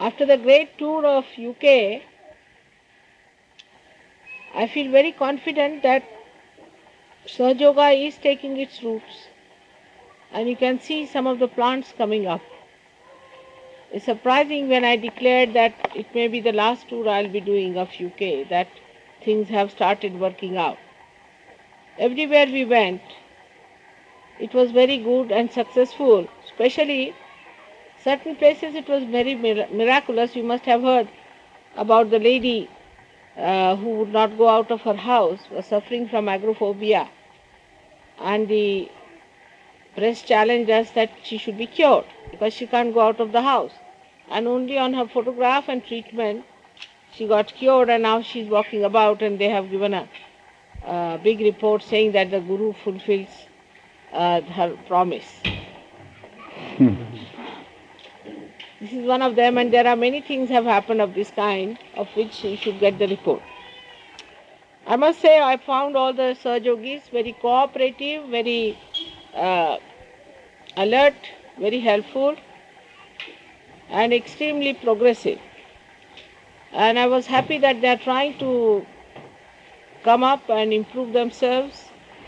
After the great tour of UK, I feel very confident that Sahaja Yoga is taking its roots, and you can see some of the plants coming up. It's surprising when I declared that it may be the last tour I'll be doing of UK, that things have started working out. Everywhere we went, it was very good and successful, especially certain places it was very miraculous. You must have heard about the lady who would not go out of her house, was suffering from agoraphobia, and the press challenged us that she should be cured because she can't go out of the house. And only on her photograph and treatment she got cured, and now she's walking about, and they have given a big report saying that the Guru fulfills her promise. This is one of them, and there are many things have happened of this kind, of which you should get the report. I must say I found all the Sahaja Yogis very cooperative, very alert, very helpful, and extremely progressive. And I was happy that they are trying to come up and improve themselves,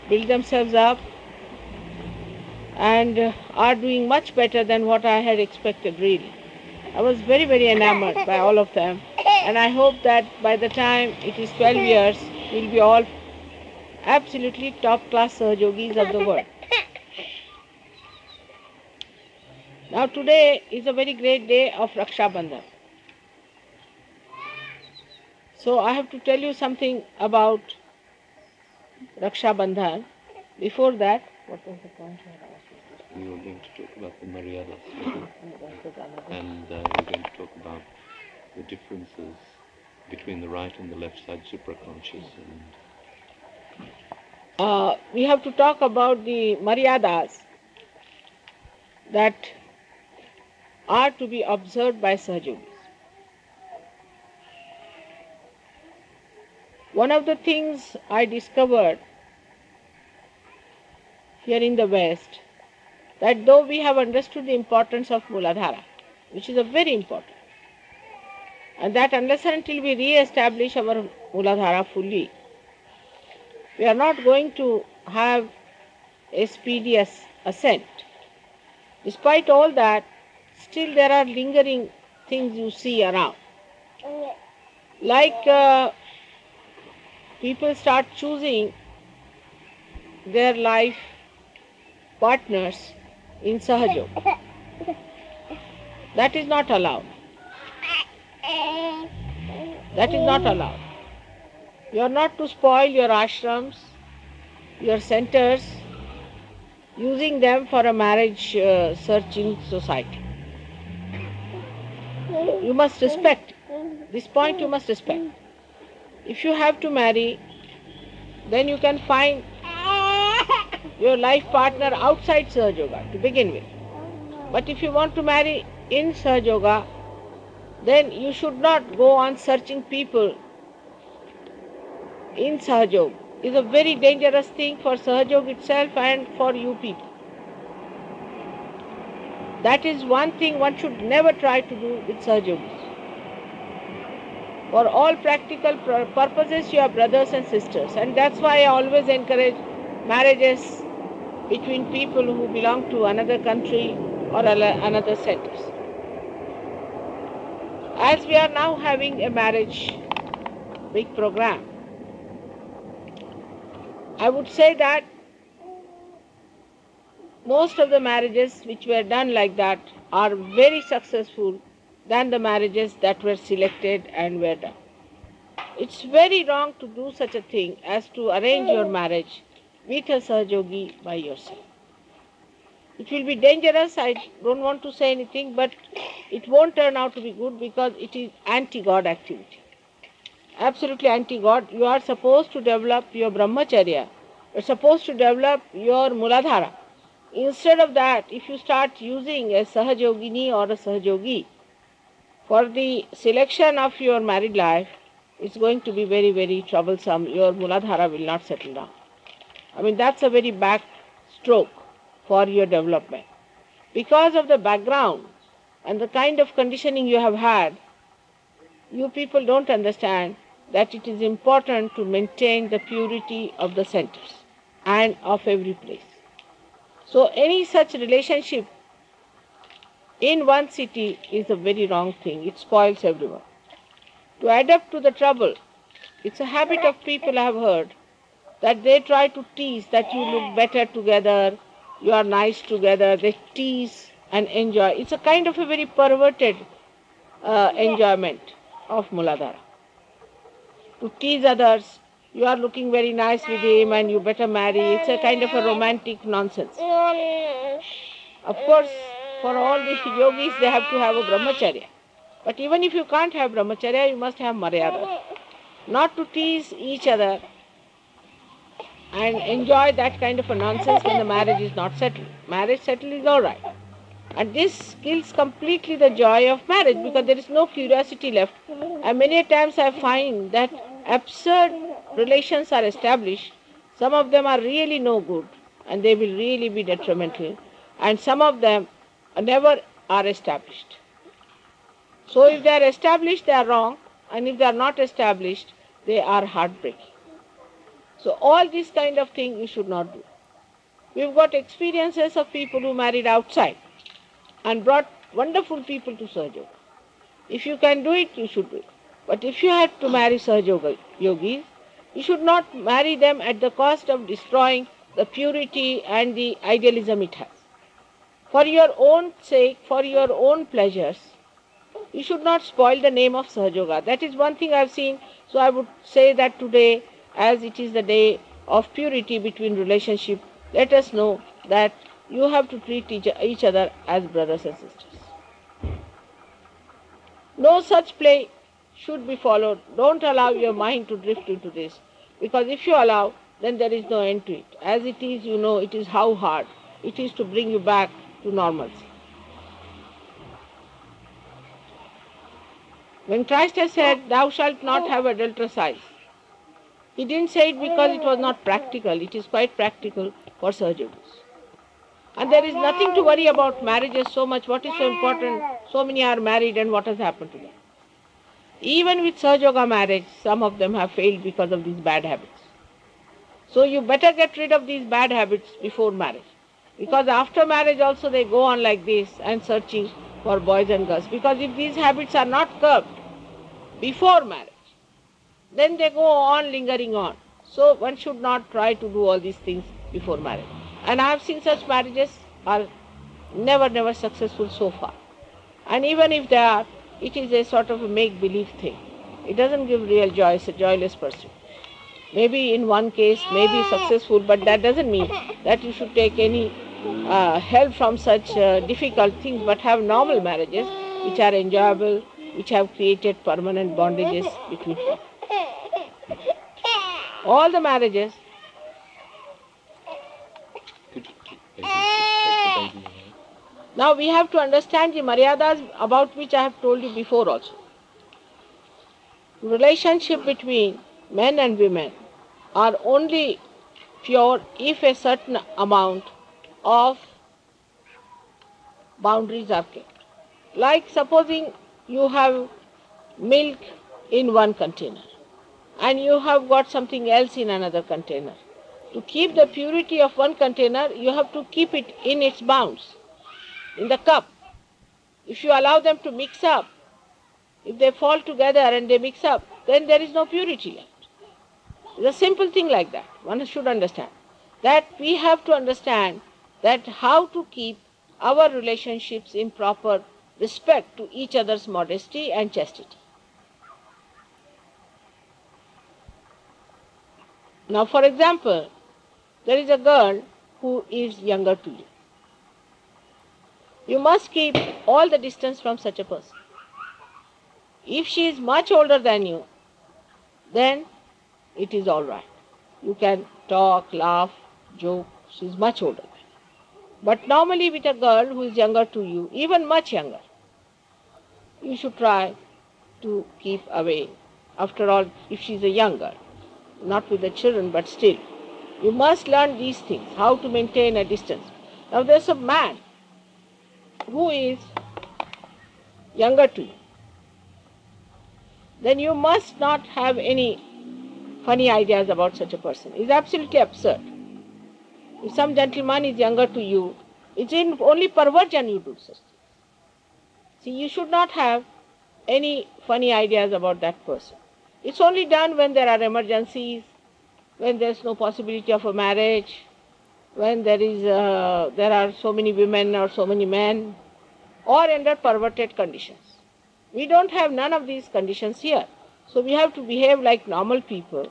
build themselves up, and are doing much better than what I had expected, really. I was very, very enamored by all of them, and I hope that by the time it is 12 years, we'll be all absolutely top-class Sahaja Yogis of the world. Now today is a very great day of Raksha Bandhan. So I have to tell you something about Raksha Bandhan. Before that, what was the point? We were going to talk about the Maryadas, and we were going to talk about the differences between the right and the left side supraconscious. And we have to talk about the Maryadas that are to be observed by Sahaja Yogis. One of the things I discovered here in the West, that though we have understood the importance of Muladhara, which is a very important, and that unless and until we re-establish our Muladhara fully, we are not going to have a speedy ascent. Despite all that, still there are lingering things you see around. Like people start choosing their life partners in Sahaja Yoga. That is not allowed. That is not allowed. You are not to spoil your ashrams, your centers, using them for a marriage searching society. You must respect. This point you must respect. If you have to marry, then you can find your life partner outside Sahaja Yoga to begin with. But if you want to marry in Sahaja Yoga, then you should not go on searching people in Sahaja Yoga. It's a very dangerous thing for Sahaja Yoga itself and for you people. That is one thing one should never try to do with Sahaja Yogis. For all practical purposes, you are brothers and sisters, and that's why I always encourage marriages between people who belong to another country or another centers. As we are now having a marriage big program, I would say that most of the marriages which were done like that are very successful than the marriages that were selected and were done. It's very wrong to do such a thing as to arrange your marriage with a Sahaja Yogi by yourself. It will be dangerous, I don't want to say anything, but it won't turn out to be good because it is anti-God activity. Absolutely anti-God. You are supposed to develop your brahmacharya. You are supposed to develop your Muladhara. Instead of that, if you start using a Sahaja Yogini or a Sahaja Yogi for the selection of your married life, it's going to be very, very troublesome. Your Muladhara will not settle down. I mean, that's a very back stroke for your development. Because of the background and the kind of conditioning you have had, you people don't understand that it is important to maintain the purity of the centers and of every place. So any such relationship in one city is a very wrong thing. It spoils everyone. To adapt to the trouble, it's a habit of people I have heard that they try to tease that you look better together, you are nice together, they tease and enjoy. It's a kind of a very perverted enjoyment of Muladhara. To tease others, you are looking very nice with him and you better marry. It's a kind of a romantic nonsense. Of course, for all the yogis, they have to have a brahmacharya. But even if you can't have brahmacharya, you must have maryada. Not to tease each other and enjoy that kind of a nonsense when the marriage is not settled. Marriage settled is all right. And this kills completely the joy of marriage because there is no curiosity left. And many times I find that absurd relations are established. Some of them are really no good and they will really be detrimental. And some of them never are established. So if they are established, they are wrong. And if they are not established, they are heartbreaking. So all these kind of things you should not do. We've got experiences of people who married outside and brought wonderful people to Sahaja Yoga. If you can do it, you should do it. But if you had to marry Sahaja Yoga yogis, you should not marry them at the cost of destroying the purity and the idealism it has. For your own sake, for your own pleasures, you should not spoil the name of Sahaja Yoga. That is one thing I've seen. So I would say that today, as it is the day of purity between relationship, let us know that you have to treat each other as brothers and sisters. No such play should be followed. Don't allow your mind to drift into this. Because if you allow, then there is no end to it. As it is, you know, it is how hard it is to bring you back to normalcy. When Christ has said, thou shalt not have adulterous eyes, he didn't say it because it was not practical. It is quite practical for surgeons. And there is nothing to worry about marriages so much. What is so important? So many are married and what has happened to them? Even with Sahaja Yoga marriage, some of them have failed because of these bad habits. So you better get rid of these bad habits before marriage. Because after marriage also they go on like this and searching for boys and girls. Because if these habits are not curbed before marriage, then they go on lingering on. So one should not try to do all these things before marriage. And I have seen such marriages are never successful so far. And even if they are, it is a sort of a make-believe thing. It doesn't give real joy, it's a joyless pursuit. Maybe in one case, maybe successful, but that doesn't mean that you should take any help from such difficult things, but have normal marriages which are enjoyable, which have created permanent bondages between people. All the marriages. Now we have to understand the maryadas about which I have told you before also. Relationship between men and women are only pure if a certain amount of boundaries are kept. Like supposing you have milk in one container and you have got something else in another container. To keep the purity of one container, you have to keep it in its bounds, in the cup. If you allow them to mix up, if they fall together and they mix up, then there is no purity left. It's a simple thing like that. One should understand. That we have to understand that how to keep our relationships in proper respect to each other's modesty and chastity. Now, for example, there is a girl who is younger to you. You must keep all the distance from such a person. If she is much older than you, then it is all right. You can talk, laugh, joke. She is much older than you. But normally with a girl who is younger to you, even much younger, you should try to keep away. After all, if she is a young girl, not with the children, but still, you must learn these things, how to maintain a distance. Now there's a man who is younger to you, then you must not have any funny ideas about such a person. It's absolutely absurd. If some gentleman is younger to you, it's in only perversion you do such things. See, you should not have any funny ideas about that person. It's only done when there are emergencies, when there's no possibility of a marriage, when there are so many women or so many men, or under perverted conditions. We don't have none of these conditions here. So we have to behave like normal people.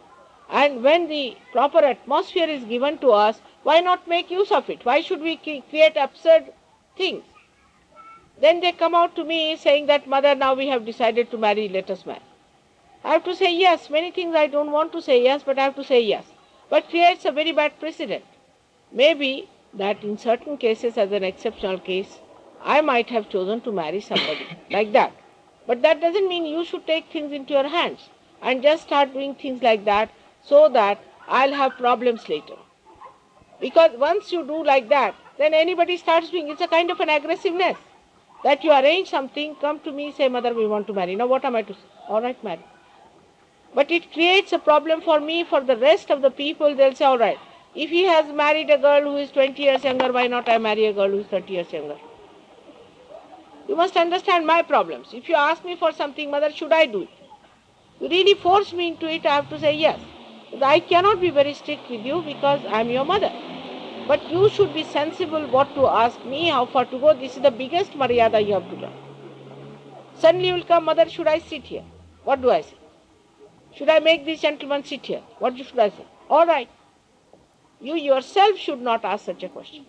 And when the proper atmosphere is given to us, why not make use of it? Why should we create absurd things? Then they come out to me saying that, Mother, now we have decided to marry, let us marry. I have to say yes. Many things I don't want to say yes, but I have to say yes. But creates a very bad precedent. Maybe that in certain cases, as an exceptional case, I might have chosen to marry somebody like that. But that doesn't mean you should take things into your hands and just start doing things like that so that I'll have problems later. Because once you do like that, then anybody starts doing, it's a kind of an aggressiveness. That you arrange something, come to me, say, Mother, we want to marry. Now what am I to say? All right, marry. But it creates a problem for me, for the rest of the people. They'll say, all right, if he has married a girl who is 20 years younger, why not I marry a girl who is 30 years younger? You must understand my problems. If you ask me for something, Mother, should I do it? You really force me into it, I have to say yes. I cannot be very strict with you because I am your mother. But you should be sensible what to ask me, how far to go. This is the biggest maryada you have to learn. Suddenly you will come, Mother, should I sit here? What do I say? Should I make this gentleman sit here? What should I say? All right. You yourself should not ask such a question.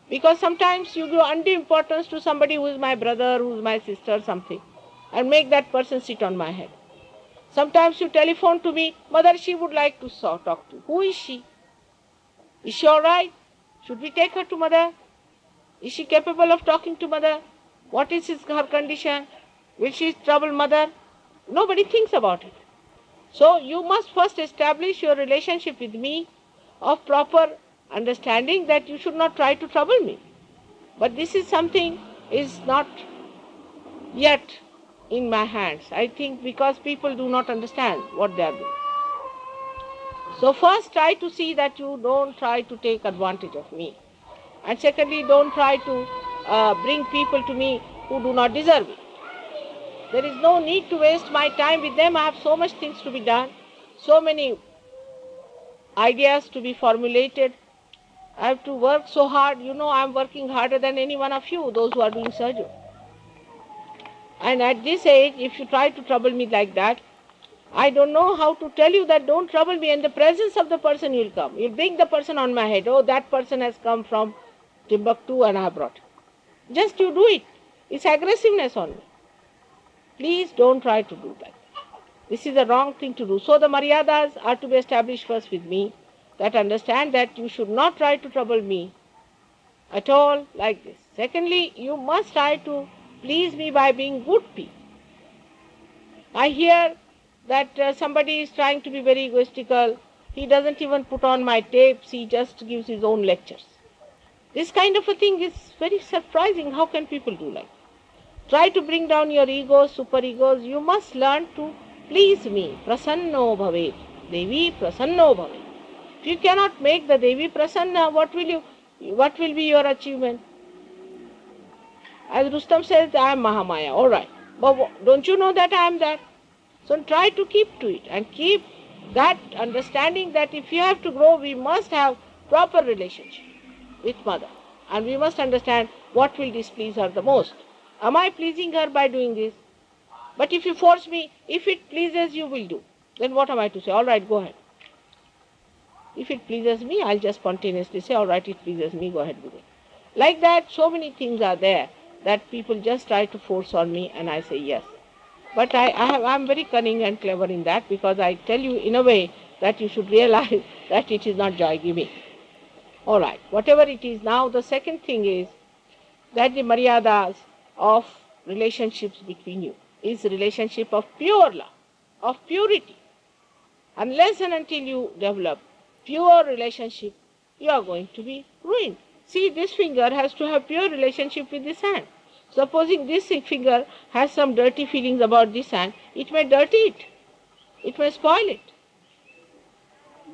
Because sometimes you give undue importance to somebody who is my brother, who is my sister, something, and make that person sit on my head. Sometimes you telephone to me, Mother, she would like to talk to you. Who is she? Is she all right? Should we take her to Mother? Is she capable of talking to Mother? What is her condition? Will she trouble Mother? Nobody thinks about it. So you must first establish your relationship with me of proper understanding that you should not try to trouble me. But this is something is not yet in my hands. I think because people do not understand what they are doing. So first try to see that you don't try to take advantage of me. And secondly, don't try to bring people to me who do not deserve it. There is no need to waste my time with them. I have so much things to be done, so many ideas to be formulated. I have to work so hard. You know, I am working harder than any one of you, those who are doing surgery. And at this age, if you try to trouble me like that, I don't know how to tell you that don't trouble me. In the presence of the person you will come. You will bring the person on my head. Oh, that person has come from Timbuktu and I have brought him. Just you do it. It's aggressiveness on me. Please don't try to do that. This is the wrong thing to do. So the maryadas are to be established first with me, that understand that you should not try to trouble me at all like this. Secondly, you must try to please me by being good people. I hear that somebody is trying to be very egoistical. He doesn't even put on my tapes. He just gives his own lectures. This kind of a thing is very surprising. How can people do like that? Try to bring down your egos, super egos. You must learn to please me. Prasanno bhavet. Devi prasanno bhavet. If you cannot make the Devi prasanna, what will be your achievement? As Rustam says, I am Mahamaya. All right. But don't you know that I am that? So try to keep to it and keep that understanding that if you have to grow, we must have proper relationship with Mother. And we must understand what will displease her the most. Am I pleasing her by doing this? But if you force me, if it pleases you, will do. Then what am I to say? All right, go ahead. If it pleases me, I'll just spontaneously say, all right, it pleases me, go ahead with it. Like that, so many things are there that people just try to force on me and I say yes. But I'm very cunning and clever in that because I tell you in a way that you should realize that it is not joy giving. All right, whatever it is now, the second thing is that the maryadas of relationships between you is relationship of pure love, of purity. Unless and until you develop pure relationship, you are going to be ruined. See, this finger has to have pure relationship with this hand. Supposing this finger has some dirty feelings about this hand, it may dirty it. It may spoil it.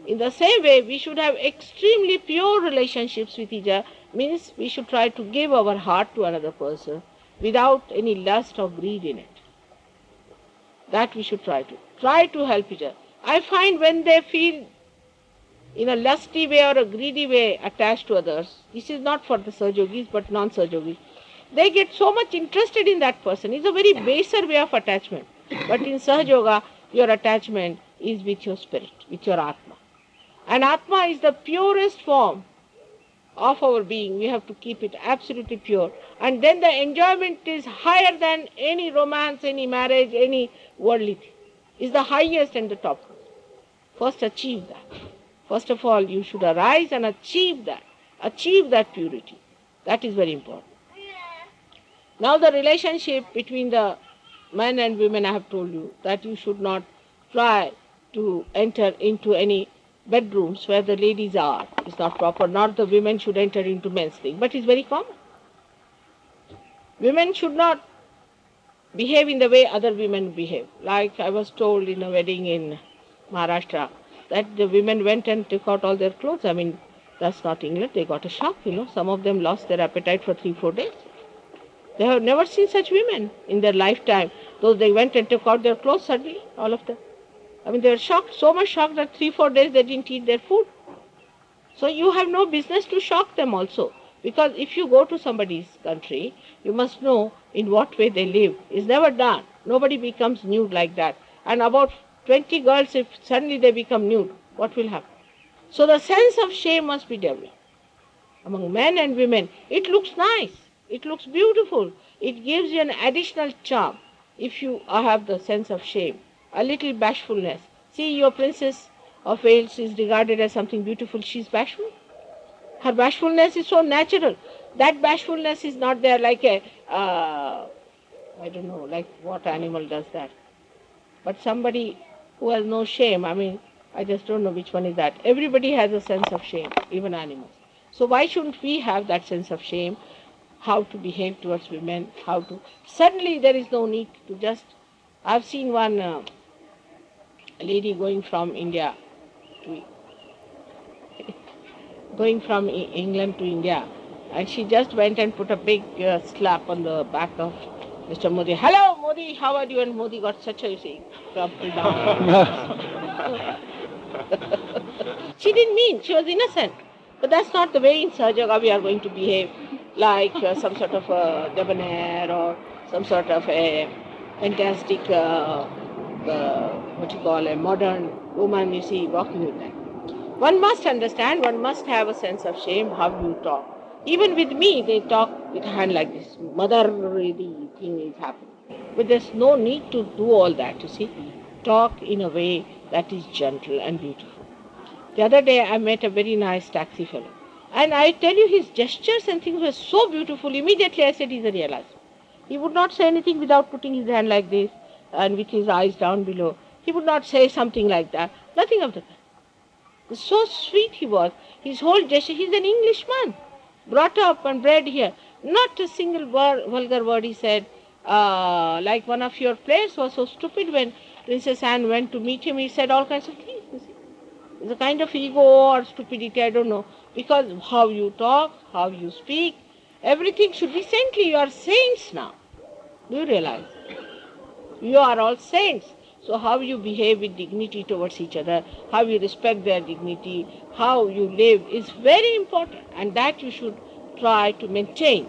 In the same way, we should have extremely pure relationships with each other. Means we should try to give our heart to another person without any lust or greed in it. That we should try to help each other. I find when they feel in a lusty way or a greedy way attached to others, this is not for the Sahajogis but non-Sahajogis, they get so much interested in that person. It's a very baser way of attachment. But in Sahajoga, your attachment is with your spirit, with your Atma. And Atma is the purest form of our being. We have to keep it absolutely pure. And then the enjoyment is higher than any romance, any marriage, any worldly thing. It's the highest and the topmost. First achieve that. First of all, you should arise and achieve that. Achieve that purity. That is very important. Now the relationship between the men and women, I have told you that you should not try to enter into any bedrooms where the ladies are. It's not proper. Not the women should enter into men's thing, but it's very common. Women should not behave in the way other women behave. Like I was told in a wedding in Maharashtra that the women went and took out all their clothes. I mean, that's not England. They got a shock, Some of them lost their appetite for 3-4 days. They have never seen such women in their lifetime. Though they went and took out their clothes suddenly, all of them. I mean, they were shocked, so much shocked that 3-4 days they didn't eat their food. So you have no business to shock them also. Because if you go to somebody's country, you must know in what way they live. It's never done. Nobody becomes nude like that. And about 20 girls, if suddenly they become nude, what will happen? So the sense of shame must be developed. Among men and women, it looks nice. It looks beautiful. It gives you an additional charm if you have the sense of shame, a little bashfulness. See, your Princess of Wales is regarded as something beautiful. She's bashful. Her bashfulness is so natural. That bashfulness is not there like a, I don't know, like what animal does that. But somebody who has no shame, I mean, I just don't know which one is that. Everybody has a sense of shame, even animals. So why shouldn't we have that sense of shame? How to behave towards women, how to... Suddenly there is no need to just... I've seen one lady going from India to... going from England to India, and she just went and put a big slap on the back of Mr. Modi. Hello, Modi, how are you? And Modi got such a, crumpled down. She didn't mean, she was innocent. But that's not the way in Sahajoga we are going to behave, like some sort of a debonair or some sort of a fantastic, a modern woman, you see, walking with them. One must understand, one must have a sense of shame how you talk. Even with me, they talk with a hand like this. Motherly thing is happening. But there's no need to do all that, you see. Talk in a way that is gentle and beautiful. The other day I met a very nice taxi fellow. And I tell you, his gestures and things were so beautiful. Immediately I said he's a realizer. He would not say anything without putting his hand like this and with his eyes down below. He would not say something like that. Nothing of the kind. So sweet he was. His whole gesture, he's an Englishman, brought up and bred here. Not a single vulgar word he said. Like one of your players was so stupid when Princess Anne went to meet him, he said all kinds of things, you see. It's a kind of ego or stupidity, I don't know. Because how you talk, how you speak, everything should be saintly. You are saints now. Do you realize? You are all saints. So how you behave with dignity towards each other, how you respect their dignity, how you live is very important. And that you should try to maintain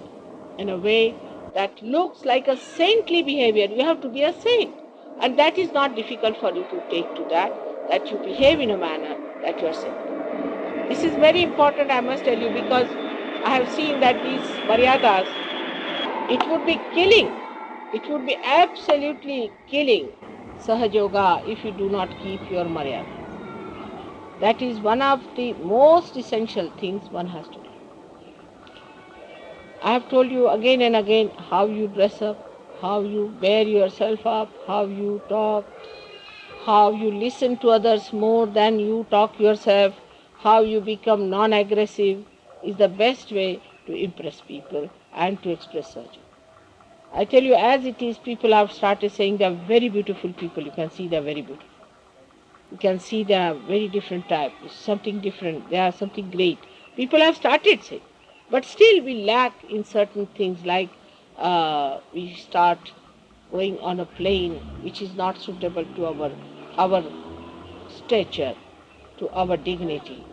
in a way that looks like a saintly behavior. You have to be a saint. And that is not difficult for you to take to that you behave in a manner that you are saint. This is very important, I must tell you, because I have seen that these maryadas, it would be killing. It would be absolutely killing Sahajoga if you do not keep your maryadas. That is one of the most essential things one has to do. I have told you again and again how you dress up, how you bear yourself up, how you talk, how you listen to others more than you talk yourself, how you become non-aggressive is the best way to impress people and to express Sahajoga. I tell you, as it is, people have started saying they are very beautiful people. You can see they are very beautiful. You can see they are very different type. It's something different. They are something great. People have started saying. But still we lack in certain things, like we start going on a plane which is not suitable to our stature, to our dignity,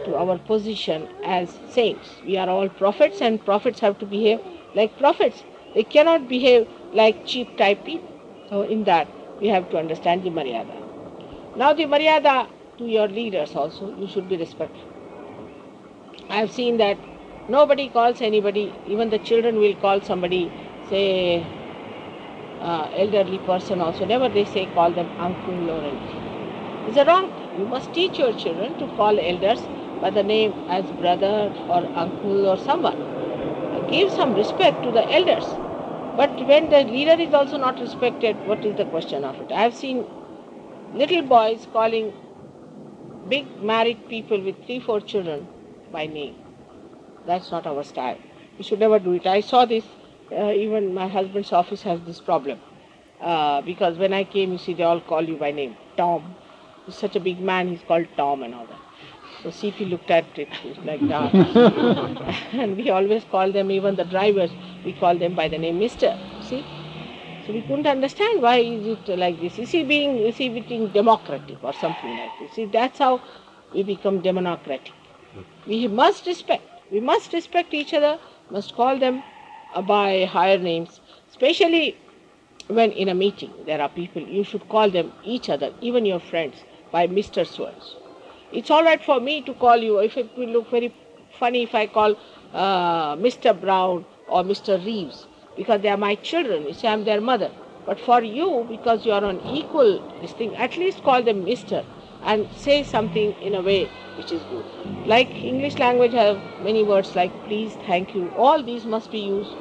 to our position as saints. We are all prophets, and prophets have to behave like prophets. They cannot behave like cheap type people. So in that we have to understand the Maryada. Now the Maryada to your leaders also, you should be respectful. I have seen that nobody calls anybody, even the children will call somebody, say elderly person also, never they say call them uncle or anything. It's a wrong thing. You must teach your children to call elders by the name as brother or uncle or someone. Give some respect to the elders. But when the leader is also not respected, what is the question of it? I have seen little boys calling big married people with 3-4 children by name. That's not our style. We should never do it. I saw this, even my husband's office has this problem. Because when I came, you see, they all call you by name. Tom. He's such a big man, he's called Tom and all that. So CP looked at it, it's like that. And we always call them, even the drivers, we call them by the name Mr. See? So we couldn't understand why is it like this. Is he being democratic or something like this? See, that's how we become democratic. We must respect. We must respect each other, must call them by higher names, especially when in a meeting there are people, you should call them each other, even your friends, by Mr. So-and-so. It's all right for me to call you, if it will look very funny if I call Mr. Brown or Mr. Reeves, because they are my children, you say I'm their mother. But for you, because you are on equal this thing, at least call them Mr. and say something in a way which is good. Like English language have many words like please, thank you. All these must be used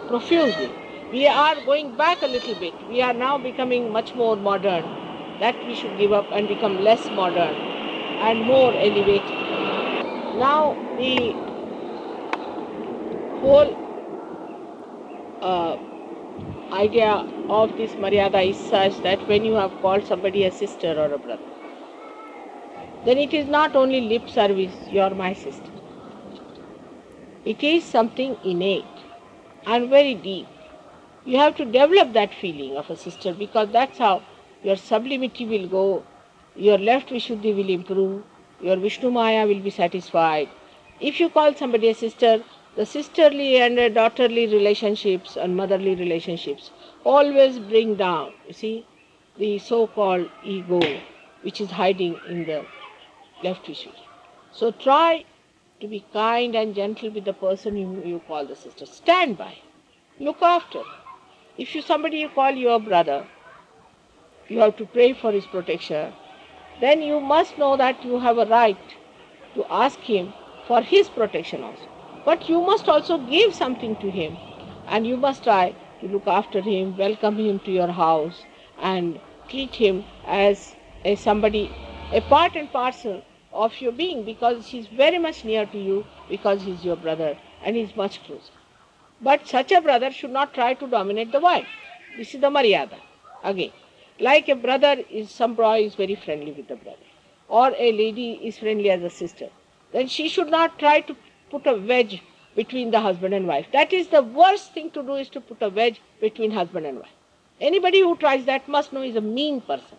profusely. We are going back a little bit. We are now becoming much more modern. That we should give up and become less modern and more elevated. Now the whole idea of this Maryada is such that when you have called somebody a sister or a brother, then it is not only lip service, you are my sister. It is something innate and very deep. You have to develop that feeling of a sister, because that's how your sublimity will go, your left Vishuddhi will improve, your Vishnu Maya will be satisfied. If you call somebody a sister, the sisterly and daughterly relationships and motherly relationships always bring down, you see, the so-called ego which is hiding in the left Vishuddhi. So try to be kind and gentle with the person you call the sister. Stand by, look after. If somebody you call your brother, you have to pray for his protection, then you must know that you have a right to ask him for his protection also. But you must also give something to him, and you must try to look after him, welcome him to your house, and treat him as somebody, a part and parcel of your being, because he's very much near to you, because he's your brother and he's much closer. But such a brother should not try to dominate the wife. This is the Maryada. Again, like a brother is, some boy is very friendly with the brother, or a lady is friendly as a sister, then she should not try to put a wedge between the husband and wife. That is the worst thing to do, is to put a wedge between husband and wife. Anybody who tries that must know is a mean person.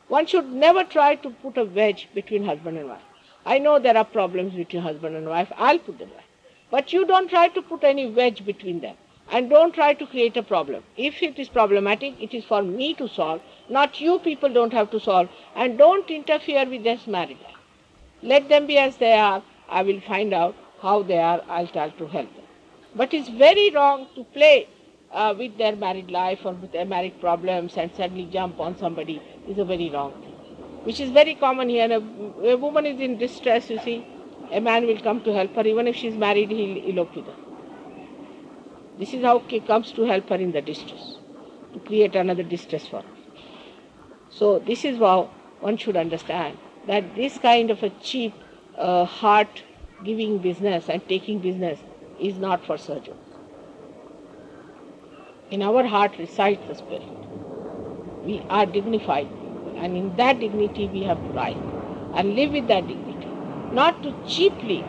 One should never try to put a wedge between husband and wife. I know there are problems between husband and wife, I'll put them right. But you don't try to put any wedge between them. And don't try to create a problem. If it is problematic, it is for me to solve, not you people don't have to solve. And don't interfere with their married life. Let them be as they are. I will find out how they are. I'll try to help them. But it's very wrong to play with their married life or with their married problems and suddenly jump on somebody. Is a very wrong thing, which is very common here. A woman is in distress, you see. A man will come to help her. Even if she's married, he'll elope with her. This is how he comes to help her in the distress, to create another distress for her. So this is how one should understand that this kind of a cheap heart-giving business and taking business is not for Sahaja. in our heart resides the spirit. We are dignified people, and in that dignity we have to rise and live with that dignity, not to cheaply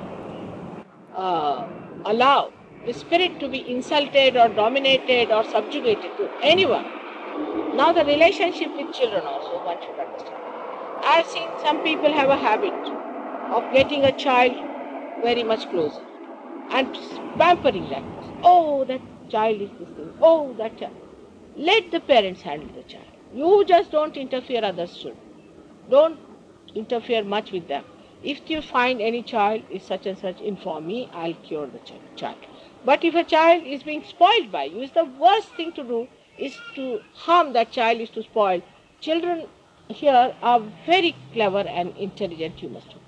allow the spirit to be insulted or dominated or subjugated to anyone. Now the relationship with children also one should understand. I've seen some people have a habit of getting a child very much closer and pampering that person. Oh, that child is this thing. Oh, that child. Let the parents handle the child. You just don't interfere others' children. Don't interfere much with them. If you find any child is such and such, inform me, I'll cure the child. But if a child is being spoiled by you, it's the worst thing to do is to harm that child, is to spoil. Children here are very clever and intelligent, you must know.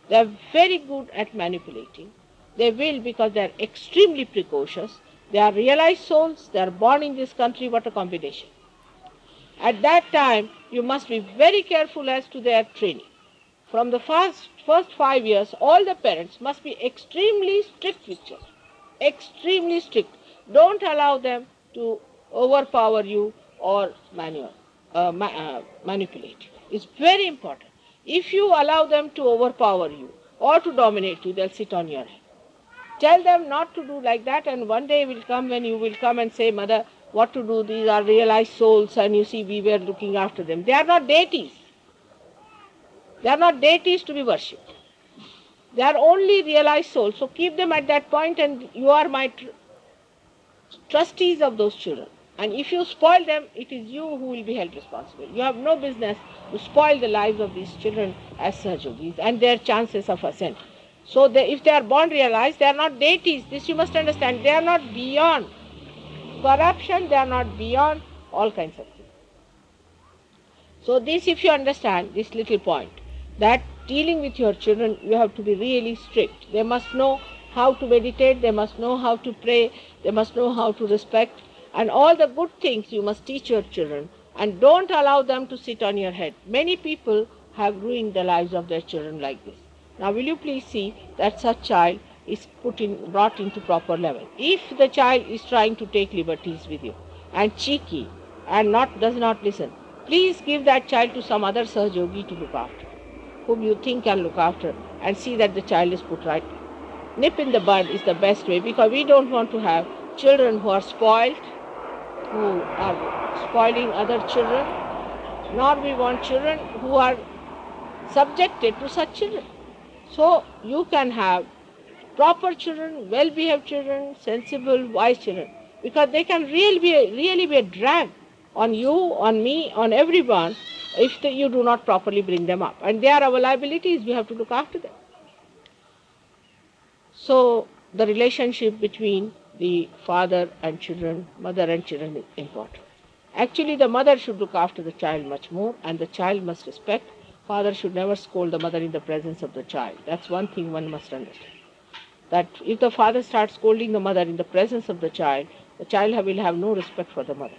They are very good at manipulating. They will because they are extremely precocious. They are realized souls. They are born in this country. What a combination. At that time, you must be very careful as to their training. From the first 5 years, all the parents must be extremely strict with children. Extremely strict. Don't allow them to overpower you or manipulate. It's very important. If you allow them to overpower you or to dominate you, they'll sit on your head. Tell them not to do like that, and one day will come when you will come and say, Mother, what to do? These are realized souls, and you see, we were looking after them. They are not deities. They are not deities to be worshipped. They are only realized souls. So keep them at that point, and you are my trustees of those children. And if you spoil them, it is you who will be held responsible. You have no business to spoil the lives of these children as Sahajogis and their chances of ascent. So if they are born realized, they are not deities. This you must understand. They are not beyond corruption. They are not beyond all kinds of things. So this, if you understand this little point, that dealing with your children, you have to be really strict. They must know how to meditate. They must know how to pray. They must know how to respect. And all the good things you must teach your children. And don't allow them to sit on your head. Many people have ruined the lives of their children like this. Now will you please see that such child is brought into proper level. If the child is trying to take liberties with you and cheeky and does not listen, please give that child to some other Sahajogi to look after, whom you think can look after, and see that the child is put right. Nip in the bud is the best way, because we don't want to have children who are spoiled, who are spoiling other children, nor we want children who are subjected to such children. So you can have proper children, well-behaved children, sensible, wise children, because they can really be a drag on you, on me, on everyone, if you do not properly bring them up. And they are our liabilities, we have to look after them. So the relationship between the father and children, mother and children is important. Actually, the mother should look after the child much more, and the child must respect. Father should never scold the mother in the presence of the child. That's one thing one must understand. That if the father starts scolding the mother in the presence of the child will have no respect for the mother.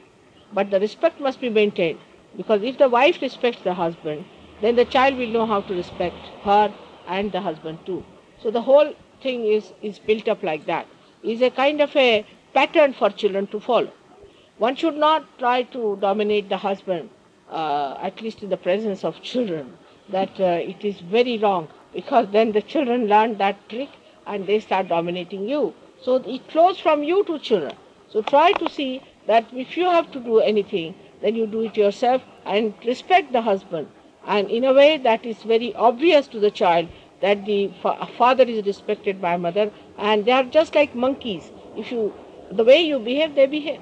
But the respect must be maintained, because if the wife respects the husband, then the child will know how to respect her and the husband too. So the whole thing is built up like that. It's a kind of a pattern for children to follow. One should not try to dominate the husband, at least in the presence of children. That it is very wrong, because then the children learn that trick and they start dominating you. So it flows from you to children. So try to see that if you have to do anything, then you do it yourself and respect the husband. And in a way that is very obvious to the child that the father is respected by mother, and they are just like monkeys. The way you behave, they behave.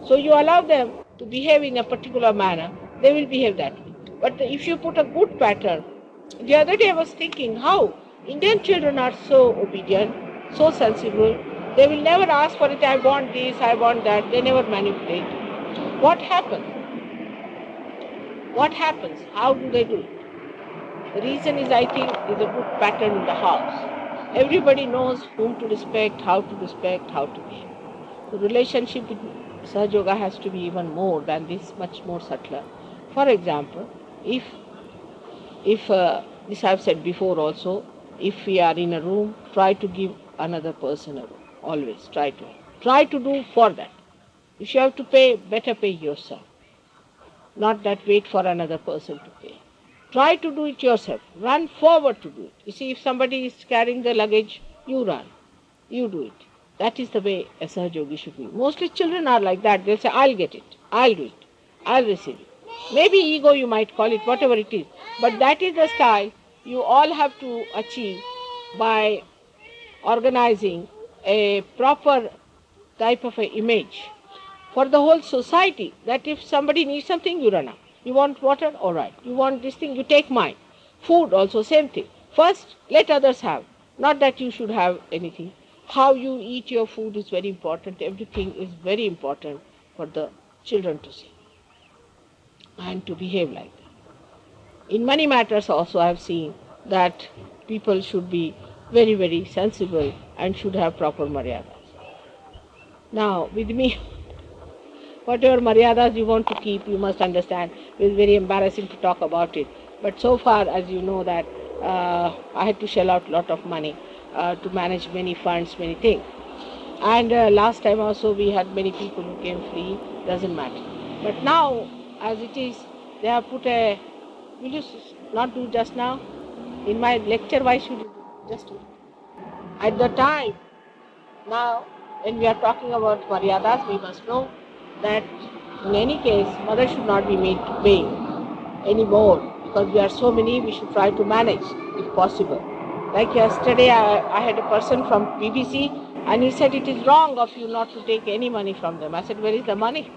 So you allow them to behave in a particular manner, they will behave that way. But if you put a good pattern, the other day I was thinking how Indian children are so obedient, so sensible. They will never ask for it, I want this, I want that. They never manipulate. What happens? What happens? How do they do it? The reason is, I think, is a good pattern in the house. Everybody knows whom to respect, how to behave. The relationship with Sahaja Yoga has to be even more than this, much more subtler. For example, if this I have said before also, if we are in a room, try to give another person a room. Always try to do for that. If you have to pay, better pay yourself. Not that wait for another person to pay. Try to do it yourself. Run forward to do it. You see, if somebody is carrying the luggage, you run. You do it. That is the way a Sahaja Yogi should be. Mostly children are like that. They'll say, I'll get it. I'll do it. I'll receive it. Maybe ego you might call it, whatever it is. But that is the style you all have to achieve by organizing a proper type of an image for the whole society, that if somebody needs something, you run up. You want water? All right. You want this thing? You take mine. Food also, same thing. First, let others have. Not that you should have anything. How you eat your food is very important. Everything is very important for the children to see and to behave like that. In money matters also I have seen that people should be very, very sensible and should have proper maryadas. Now, with me, whatever maryadas you want to keep, you must understand. It is very embarrassing to talk about it. But so far, as you know, that I had to shell out a lot of money to manage many funds, many things. And last time also we had many people who came free, doesn't matter. But now, as it is, they have put a, will you not do just now? In my lecture, why should you do? Just do it. At the time, now, when we are talking about maryadas, we must know that in any case, mother should not be made to pay anymore, because we are so many, we should try to manage if possible. Like yesterday, I had a person from BBC and he said it is wrong of you not to take any money from them. I said, where is the money?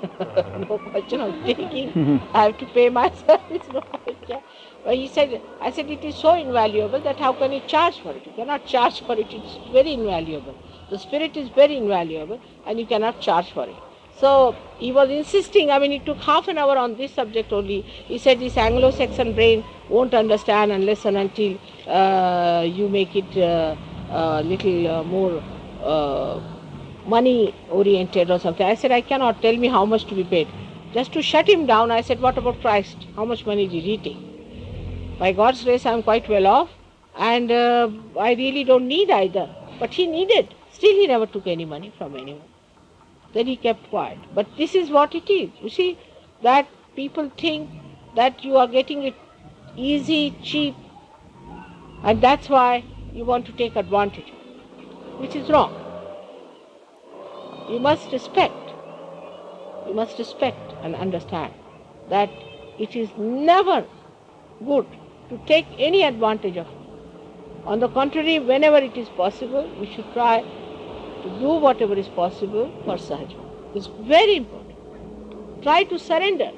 No question of taking. I have to pay myself. It's no question. But he said, I said, it is so invaluable that how can you charge for it? You cannot charge for it. It's very invaluable. The spirit is very invaluable and you cannot charge for it. So he was insisting, I mean, it took half an hour on this subject only. He said this Anglo-Saxon brain won't understand unless and until you make it little more money-oriented or something. I said, I cannot. Tell me how much to be paid. Just to shut him down, I said, what about Christ? How much money did he take? By God's grace, I am quite well off and I really don't need either. But he needed. Still, he never took any money from anyone. Then he kept quiet. But this is what it is. You see, that people think that you are getting it easy, cheap, and that's why you want to take advantage, which is wrong. You must respect and understand that it is never good to take any advantage of it. On the contrary, whenever it is possible, we should try to do whatever is possible for Sahaja. It's very important. Try to surrender.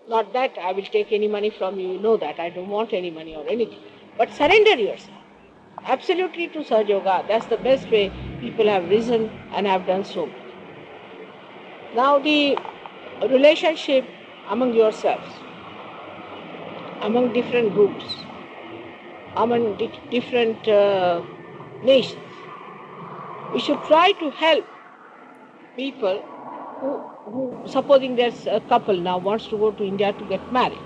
Not that I will take any money from you, you know that, I don't want any money or anything. But surrender yourself. Absolutely to Sahaja Yoga. That's the best way people have risen and have done so much. Now the relationship among yourselves, among different groups, among different nations. We should try to help people who supposing there's a couple now wants to go to India to get married.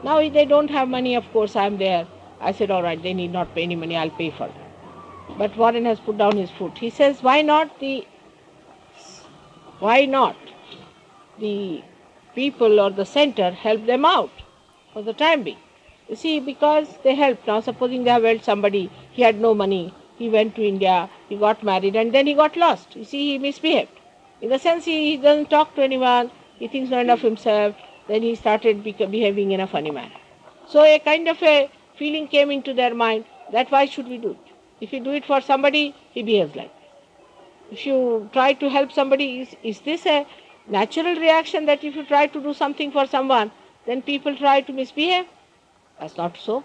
Now if they don't have money, of course I'm there. I said, all right, they need not pay any money, I'll pay for them. But Warren has put down his foot. He says, why not the people or the center help them out for the time being? You see, because they help. Now supposing they have helped somebody, he had no money, he went to India, he got married and then he got lost. You see, he misbehaved. In the sense he doesn't talk to anyone, he thinks not enough of himself, then he started behaving in a funny manner. So a kind of a feeling came into their mind that why should we do it? If you do it for somebody, he behaves like this. If you try to help somebody, is this a natural reaction that if you try to do something for someone, then people try to misbehave? That's not so.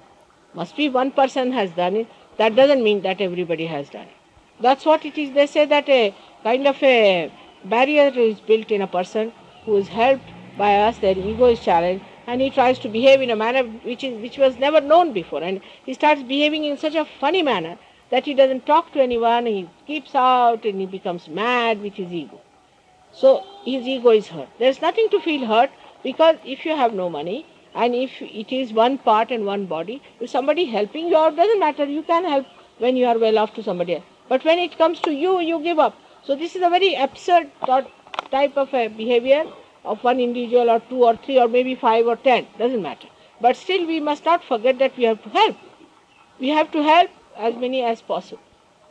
Must be one person has done it. That doesn't mean that everybody has done it. That's what it is. They say that a kind of a barrier is built in a person who is helped by us, their ego is challenged, and he tries to behave in a manner which was never known before. And he starts behaving in such a funny manner that he doesn't talk to anyone, he keeps out and he becomes mad with his ego. So his ego is hurt. There's nothing to feel hurt, because if you have no money, and if it is one part and one body, if somebody helping you out, doesn't matter, you can help when you are well off to somebody else. But when it comes to you, you give up. So this is a very absurd thought type of a behavior of one individual or two or three or maybe 5 or 10, doesn't matter. But still we must not forget that we have to help. We have to help as many as possible.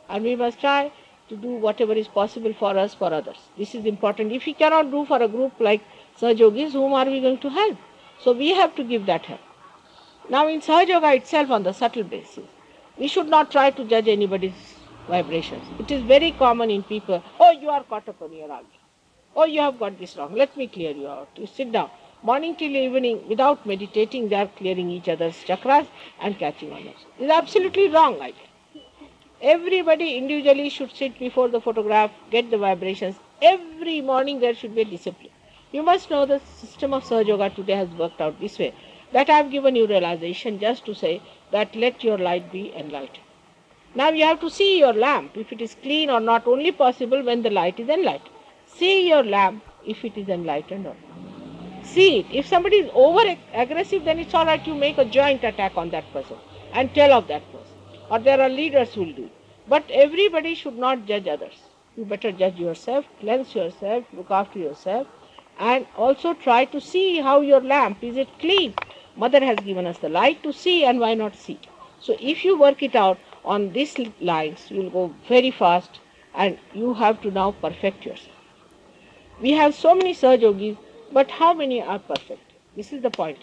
And we must try to do whatever is possible for us, for others. This is important. If we cannot do for a group like Sahaja Yogis, whom are we going to help? So we have to give that help. Now in Sahaja Yoga itself, on the subtle basis, we should not try to judge anybody's vibrations. It is very common in people, oh, you are caught up on your argument. Oh, you have got this wrong. Let me clear you out. You sit down. Morning till evening, without meditating, they are clearing each other's chakras and catching on us. It is absolutely wrong idea. Everybody individually should sit before the photograph, get the vibrations. Every morning there should be a discipline. You must know the system of Sahaja Yoga today has worked out this way. That I have given you realization just to say that let your light be enlightened. Now you have to see your lamp, if it is clean or not, only possible when the light is enlightened. See your lamp if it is enlightened or not. See it. If somebody is over aggressive, then it's all right, you make a joint attack on that person and tell of that person. Or there are leaders who will do it. But everybody should not judge others. You better judge yourself, cleanse yourself, look after yourself, and also try to see how your lamp, is it clean? Mother has given us the light to see, and why not see? So if you work it out on these lines, you will go very fast, and you have to now perfect yourself. We have so many Sahaja Yogis, but how many are perfect? This is the point.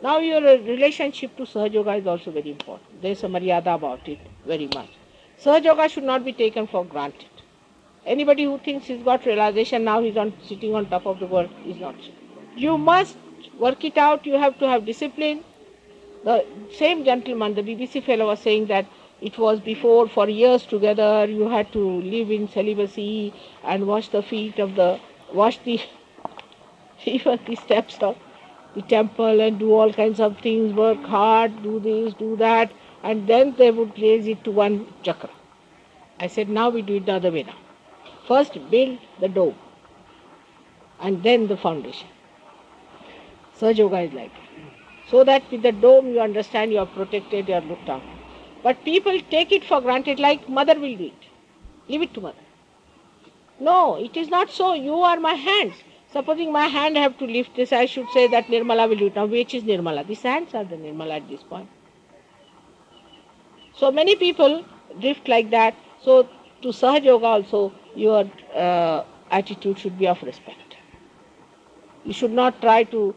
Now your relationship to Sahaja Yoga is also very important. There is a maryada about it very much. Sahaja Yoga should not be taken for granted. Anybody who thinks he's got realization now he's sitting on top of the world is not so. You must work it out. You have to have discipline. The same gentleman, the BBC fellow, was saying that it was before, for years together, you had to live in celibacy and wash the even the steps of the temple and do all kinds of things, work hard, do this, do that, and then they would raise it to one chakra. I said, now we do it the other way now. First build the dome and then the foundation. Sahaja Yoga is like that. So that with the dome you understand you are protected, you are looked after. But people take it for granted like mother will do it. Leave it to mother. No, it is not so. You are my hands. Supposing my hand have to lift this, I should say that Nirmala will do it. Now which is Nirmala? These hands are the Nirmala at this point. So many people drift like that. So to Sahaja Yoga also, your attitude should be of respect. You should not try to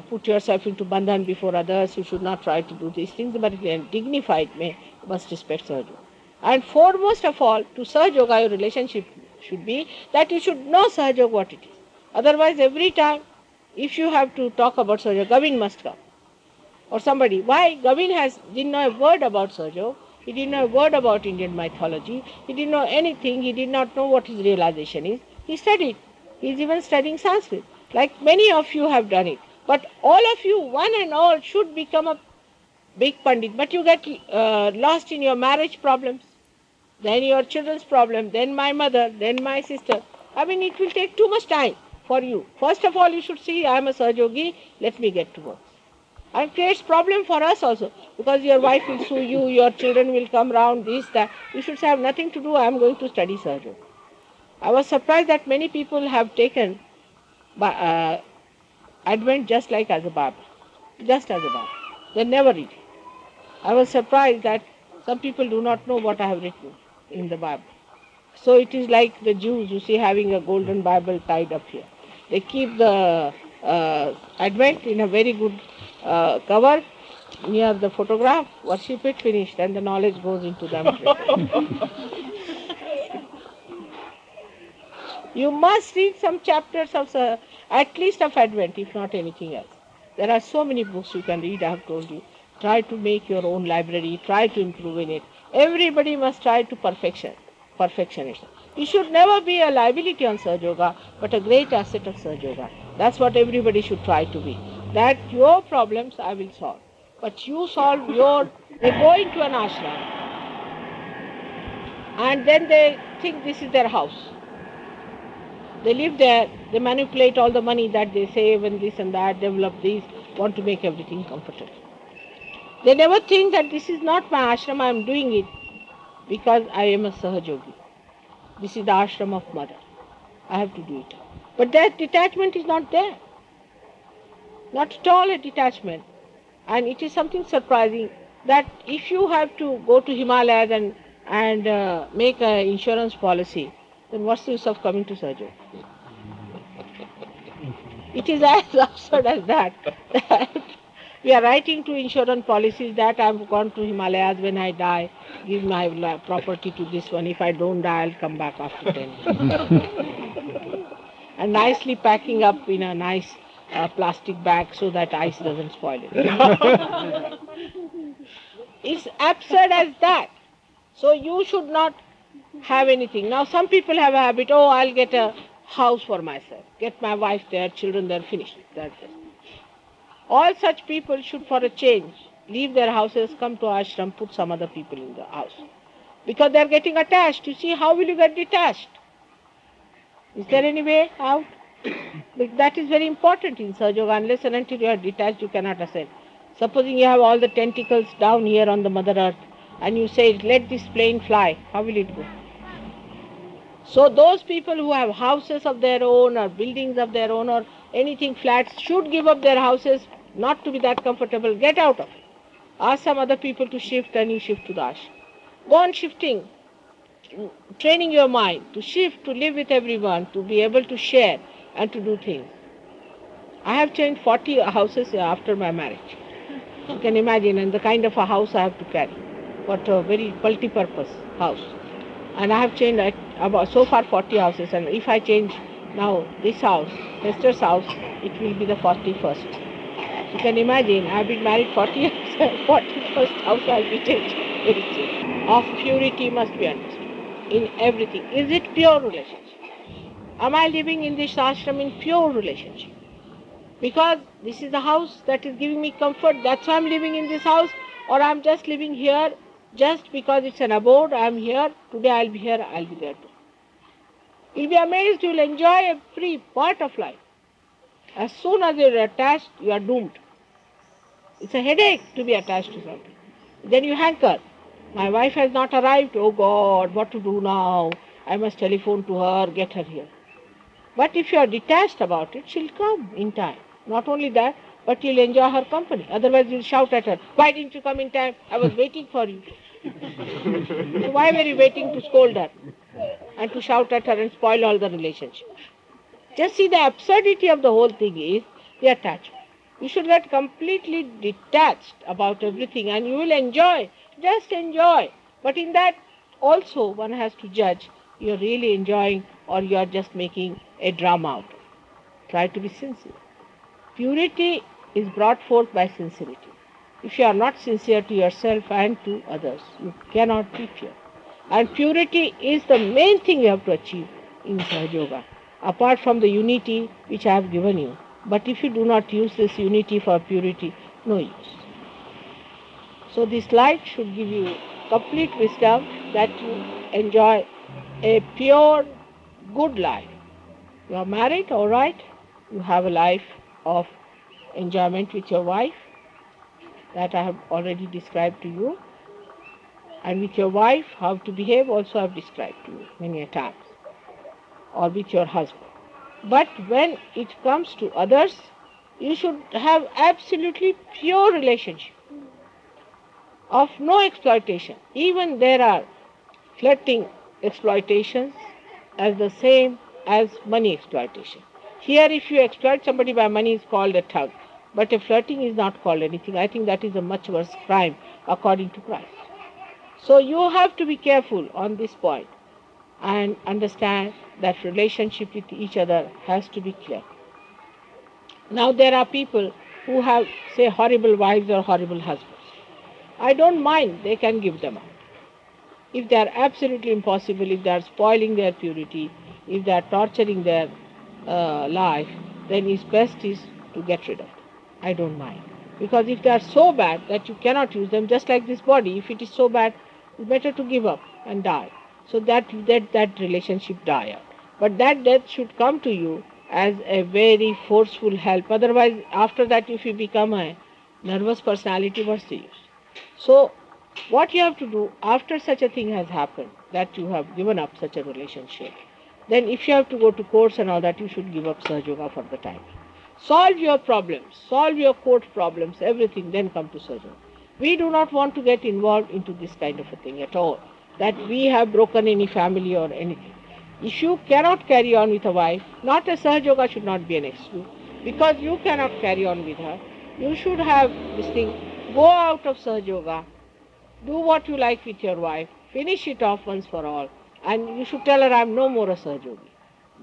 put yourself into bandhan before others. You should not try to do these things, but in a dignified way, you must respect Sahaja Yoga. And foremost of all, to Sahaja Yoga, your relationship should be that you should know Sahaja Yoga what it is. Otherwise, every time, if you have to talk about Sahaja Yoga, Gavin must come. Or somebody. Why? Gavin didn't know a word about Sahaja Yoga. He didn't know a word about Indian mythology. He didn't know anything. He did not know what his realization is. He studied. He is even studying Sanskrit. Like many of you have done it. But all of you, one and all, should become a big Pandit. But you get lost in your marriage problems, then your children's problem, then my mother, then my sister. I mean, it will take too much time for you. First of all, you should see, I am a Sahaja Yogi, let me get to work. And creates problem for us also, because your wife will sue you, your children will come round, this, that. You should say, I have nothing to do, I am going to study Sahaja Yoga. I was surprised that many people have taken Advent just like as a Bible. Just as a Bible. They never read it. I was surprised that some people do not know what I have written in the Bible. So it is like the Jews, you see, having a golden Bible tied up here. They keep the Advent in a very good cover near the photograph, worship it, finished, and the knowledge goes into them. You must read some chapters of, at least of Advent, if not anything else. There are so many books you can read, I have told you. Try to make your own library, try to improve in it. Everybody must try to perfection it. You should never be a liability on Sahaja Yoga, but a great asset of Sahaja Yoga. That's what everybody should try to be. That your problems I will solve. But you solve they go into an ashram and then they think this is their house. They live there, they manipulate all the money that they save and this and that, develop this, want to make everything comfortable. They never think that this is not my ashram, I am doing it because I am a Sahaja Yogi. This is the ashram of mother. I have to do it. But that detachment is not there. Not at all a detachment. And it is something surprising that if you have to go to Himalayas and make an insurance policy, then what's the use of coming to Sahaja? It is as absurd as that. We are writing to insurance policies that I've gone to Himalayas when I die, give my property to this one. If I don't die, I'll come back after 10 years. And nicely packing up in a nice plastic bag so that ice doesn't spoil it. It's absurd as that. So you should not have anything. Now some people have a habit, oh, I'll get a house for myself, get my wife there, children there, finished. That's it. All such people should, for a change, leave their houses, come to ashram, put some other people in the house. Because they're getting attached. You see, how will you get detached? Is there any way out? But that is very important in Sahaja Yoga. Unless and until you are detached, you cannot ascend. Supposing you have all the tentacles down here on the Mother Earth, and you say, let this plane fly, how will it go? So those people who have houses of their own or buildings of their own or anything flats should give up their houses, not to be that comfortable, get out of it. Ask some other people to shift and you shift to the ashram. Go on shifting, training your mind to shift, to live with everyone, to be able to share and to do things. I have changed 40 houses after my marriage. You can imagine, and the kind of a house I have to carry. What a very multi-purpose house. And I have changed about so far 40 houses, and if I change now this house, Hester's house, it will be the 41st. You can imagine, I have been married 40 years, 41st house I will be changed very soon. Of purity must be understood in everything. Is it pure relationship? Am I living in this ashram in pure relationship? Because this is the house that is giving me comfort, that's why I'm living in this house, or I'm just living here just because it's an abode, I'm here, today I'll be here, I'll be there too. You'll be amazed, you'll enjoy every part of life. As soon as you're attached, you are doomed. It's a headache to be attached to something. Then you hanker. My wife has not arrived, oh God, what to do now? I must telephone to her, get her here. But if you are detached about it, she'll come in time. Not only that, but you'll enjoy her company. Otherwise you'll shout at her, why didn't you come in time? I was waiting for you. So why were you waiting to scold her and to shout at her and spoil all the relationship? Just see, the absurdity of the whole thing is the attachment. You should get completely detached about everything and you will enjoy. Just enjoy. But in that also one has to judge, you're really enjoying or you're just making a drama out of it. Try to be sincere. Purity is brought forth by sincerity. If you are not sincere to yourself and to others, you cannot be pure. And purity is the main thing you have to achieve in Sahaja Yoga, apart from the unity which I have given you. But if you do not use this unity for purity, no use. So this light should give you complete wisdom that you enjoy a pure, good life. You are married, all right. You have a life of enjoyment with your wife that I have already described to you. And with your wife, how to behave also I have described to you many a times. Or with your husband. But when it comes to others, you should have absolutely pure relationship of no exploitation. Even there are flirting exploitations as the same as money exploitation. Here if you exploit somebody by money is called a thug. But a flirting is not called anything. I think that is a much worse crime according to Christ. So you have to be careful on this point and understand that relationship with each other has to be clear. Now there are people who have, say, horrible wives or horrible husbands. I don't mind, they can give them up. If they are absolutely impossible, if they are spoiling their purity, if they are torturing their life, then it's best is to get rid of them. I don't mind. Because if they are so bad that you cannot use them, just like this body, if it is so bad, it's better to give up and die. So that relationship die out. But that death should come to you as a very forceful help. Otherwise, after that, if you become a nervous personality, what's the use? So, what you have to do after such a thing has happened, that you have given up such a relationship, then if you have to go to courts and all that, you should give up Sahaja Yoga for the time. Solve your problems, solve your court problems, everything, then come to Sahaja Yoga. We do not want to get involved into this kind of a thing at all, that we have broken any family or anything. If you cannot carry on with a wife, not a Sahaja Yoga should not be an excuse, because you cannot carry on with her. You should have this thing, go out of Sahaja Yoga, do what you like with your wife, finish it off once for all, and you should tell her, I am no more a Sahaja Yogi.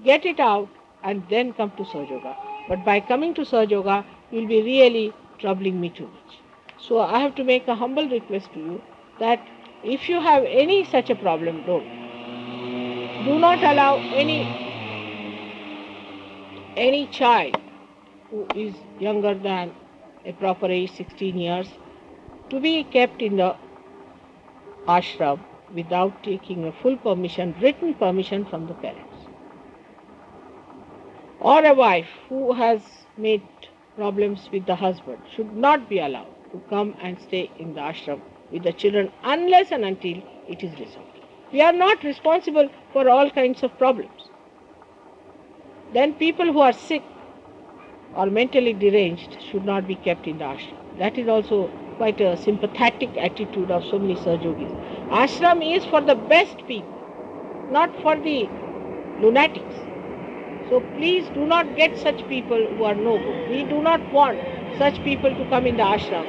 Get it out and then come to Sahaja Yoga. But by coming to Sahaja Yoga, you will be really troubling me too much. So I have to make a humble request to you that if you have any such a problem, don't. Do not allow any child who is younger than a proper age, 16 years, to be kept in the ashram without taking a full permission, written permission from the parents. Or a wife who has made problems with the husband should not be allowed to come and stay in the ashram with the children unless and until it is resolved. We are not responsible for all kinds of problems. Then people who are sick or mentally deranged should not be kept in the ashram. That is also quite a sympathetic attitude of so many Sahaja Yogis. Ashram is for the best people, not for the lunatics. So please do not get such people who are no good. We do not want such people to come in the ashram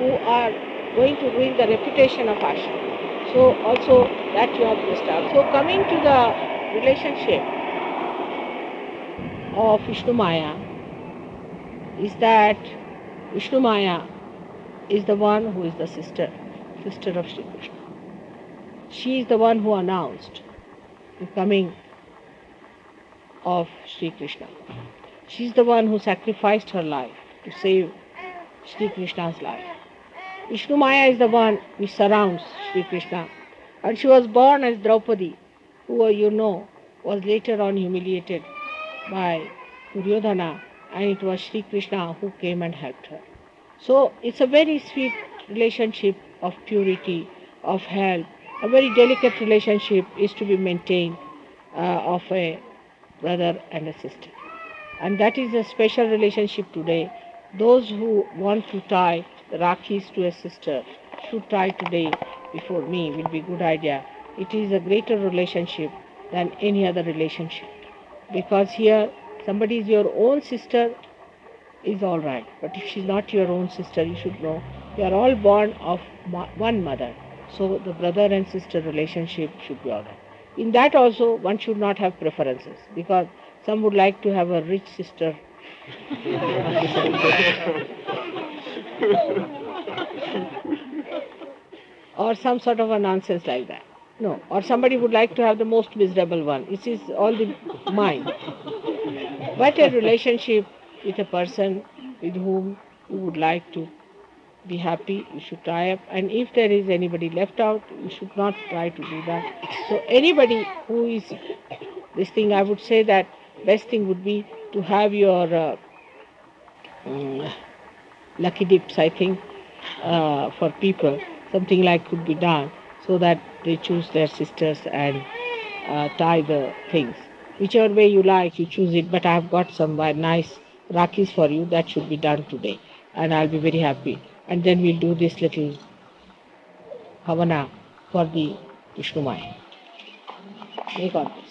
who are going to ruin the reputation of ashram. So also that you have to start. So coming to the relationship of Vishnu Maya is that Vishnu Maya is the one who is the sister of Sri Krishna. She is the one who announced the coming of Sri Krishna. She is the one who sacrificed her life to save Sri Krishna's life. Vishnu Maya is the one which surrounds Sri Krishna. And she was born as Draupadi, who you know was later on humiliated by Duryodhana, and it was Sri Krishna who came and helped her. So it's a very sweet relationship of purity, of help. A very delicate relationship is to be maintained of a brother and a sister. And that is a special relationship today. Those who want to tie the Rakhis to a sister should tie today before me, will be a good idea. It is a greater relationship than any other relationship. Because here, somebody is your own sister is all right. But if she is not your own sister, you should know you are all born of one mother. So the brother and sister relationship should be all right. In that also, one should not have preferences, because some would like to have a rich sister. Or some sort of a nonsense like that. No. Or somebody would like to have the most miserable one. It is all the mind. But a relationship with a person with whom you would like to be happy, you should tie up. And if there is anybody left out, you should not try to do that. So anybody who is this thing, I would say that best thing would be to have your lucky dips, I think, for people. Something like could be done so that they choose their sisters and tie the things. Whichever way you like, you choose it. But I have got some nice Rakhis for you. That should be done today. And I'll be very happy. And then we'll do this little Havana for the Vishnu Maya. May God bless.